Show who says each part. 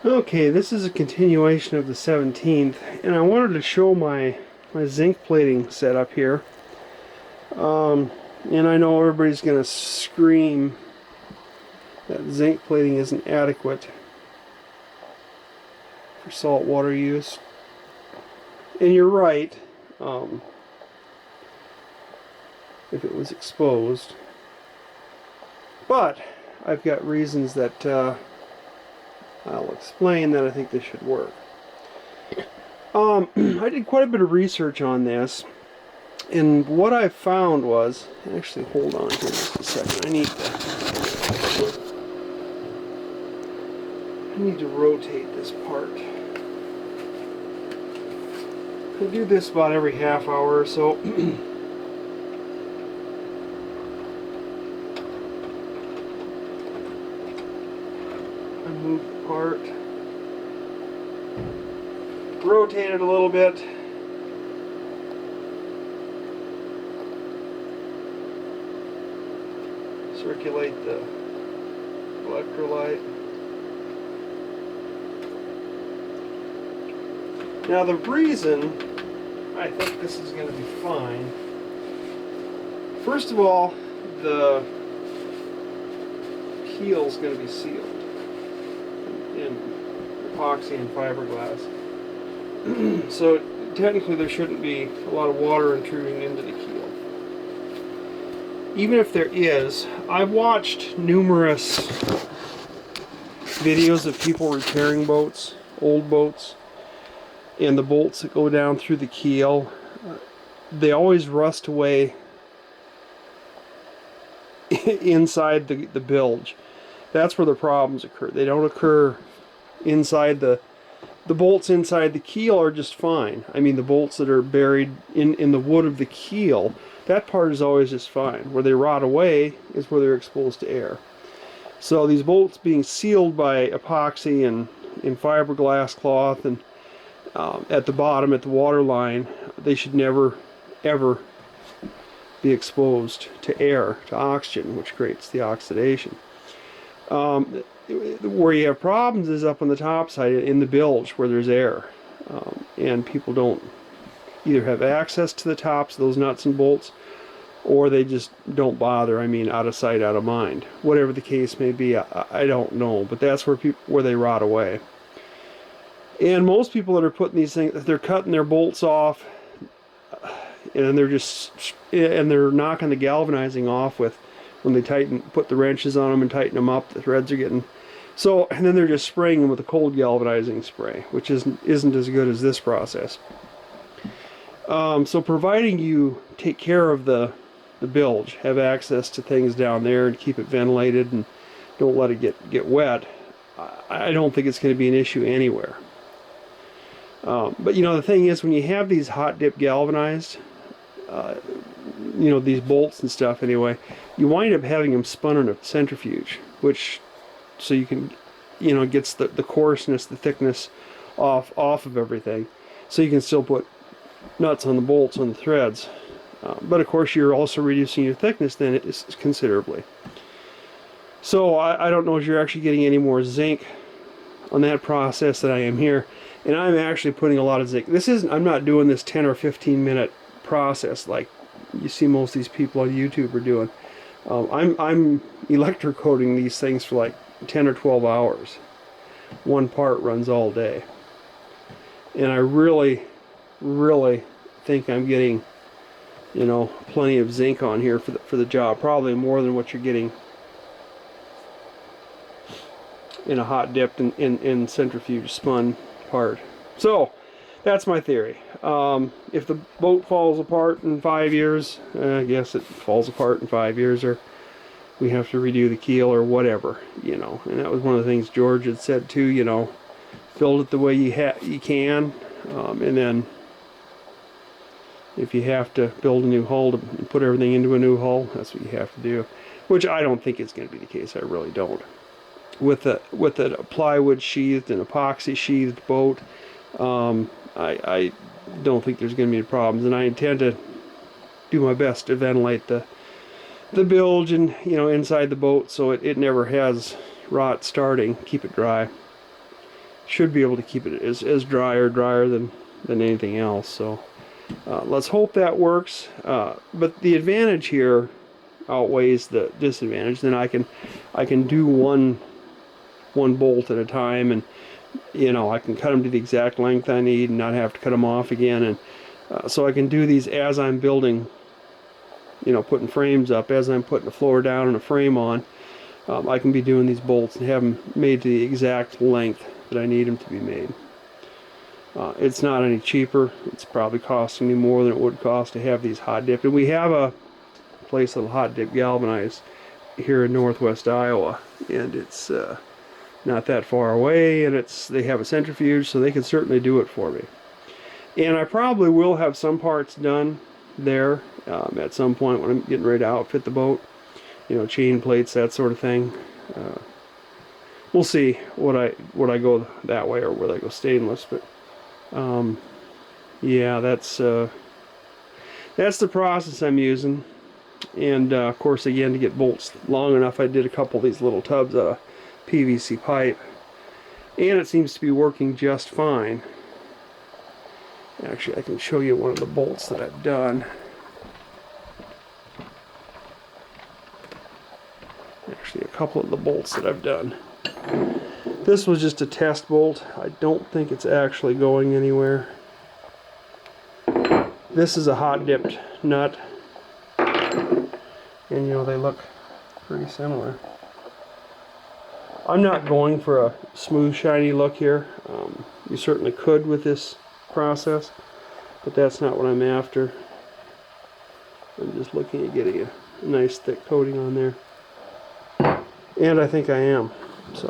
Speaker 1: Okay, this is a continuation of the 17th, and I wanted to show my zinc plating setup here. And I know everybody's going to scream that zinc plating isn't adequate for saltwater use. And you're right, if it was exposed. But I've got reasons that I'll explain that I think this should work. I did quite a bit of research on this, and what I found was, actually hold on here just a second, I need to rotate this part. I do this about every half hour or so. I move the part, rotate it a little bit, circulate the electrolyte. Now the reason I think this is going to be fine, first of all, the keel is going to be sealed in epoxy and fiberglass. So technically there shouldn't be a lot of water intruding into the keel. Even if there is, I've watched numerous videos of people repairing boats, old boats, and the bolts that go down through the keel, they always rust away inside the bilge. That's where the problems occur. They don't occur inside the bolts inside the keel are just fine. I mean, the bolts that are buried in the wood of the keel, that part is always just fine. Where they rot away is where they're exposed to air. So these bolts being sealed by epoxy and in fiberglass cloth and at the bottom, at the water line, they should never, ever be exposed to air, to oxygen, which creates the oxidation. Where you have problems is up on the top side, in the bilge, where there's air. And people don't either have access to the tops of those nuts and bolts, or they just don't bother. I mean, out of sight, out of mind. Whatever the case may be, I don't know, but that's where they rot away. And most people that are putting these things, they're cutting their bolts off, and they're knocking the galvanizing off with, when they put the wrenches on them and tighten them up, the threads are getting, so, and then they're just spraying them with a cold galvanizing spray, which isn't as good as this process. So providing you take care of the bilge, have access to things down there and keep it ventilated and don't let it get wet, I don't think it's going to be an issue anywhere. But you know, the thing is, when you have these hot dip galvanized, you know, these bolts and stuff anyway, you wind up having them spun in a centrifuge, which, so you can, you know, it gets the coarseness, the thickness off of everything, so you can still put nuts on the bolts, on the threads. But of course you're also reducing your thickness then considerably. So I don't know if you're actually getting any more zinc on that process than I am here. And I'm actually putting a lot of zinc. I'm not doing this 10 or 15 minute process like you see most of these people on YouTube are doing. I'm electrocoating these things for like 10 or 12 hours. One part runs all day. And I really, really think I'm getting, you know, plenty of zinc on here for the job. Probably more than what you're getting in a hot dipped in centrifuge spun part. So that's my theory. If the boat falls apart in 5 years, I guess it falls apart in 5 years, or we have to redo the keel or whatever, you know. And that was one of the things George had said too, you know, build it the way you can, and then if you have to build a new hull to put everything into a new hull, that's what you have to do. Which I don't think is going to be the case. I really don't. With a plywood sheathed and epoxy sheathed boat, I don't think there's going to be any problems, and I intend to do my best to ventilate the bilge and, you know, inside the boat so it never has rot starting. Keep it dry. should be able to keep it as drier than anything else. So let's hope that works. But the advantage here outweighs the disadvantage. Then I can do one bolt at a time, and I can cut them to the exact length I need and not have to cut them off again. And so I can do these as I'm building, putting frames up, as I'm putting the floor down and a frame on. I can be doing these bolts and have them made to the exact length that I need them to be made. It's not any cheaper. It's probably costing me more than it would cost to have these hot dipped. And we have a place that'll hot dip galvanize here in northwest Iowa, and it's not that far away, and they have a centrifuge, so they can certainly do it for me. And I probably will have some parts done there at some point when I'm getting ready to outfit the boat. Chain plates, that sort of thing. We'll see what I go that way or whether I go stainless. But yeah, that's the process I'm using. And of course, again, to get bolts long enough, I did a couple of these little tubs out of PVC pipe, and it seems to be working just fine. Actually, I can show you one of the bolts that I've done. Actually, a couple of the bolts that I've done. This was just a test bolt. I don't think it's actually going anywhere. This is a hot dipped nut, and they look pretty similar. I'm not going for a smooth, shiny look here. You certainly could with this process, but that's not what I'm after. I'm just looking at getting a nice thick coating on there. And I think I am. So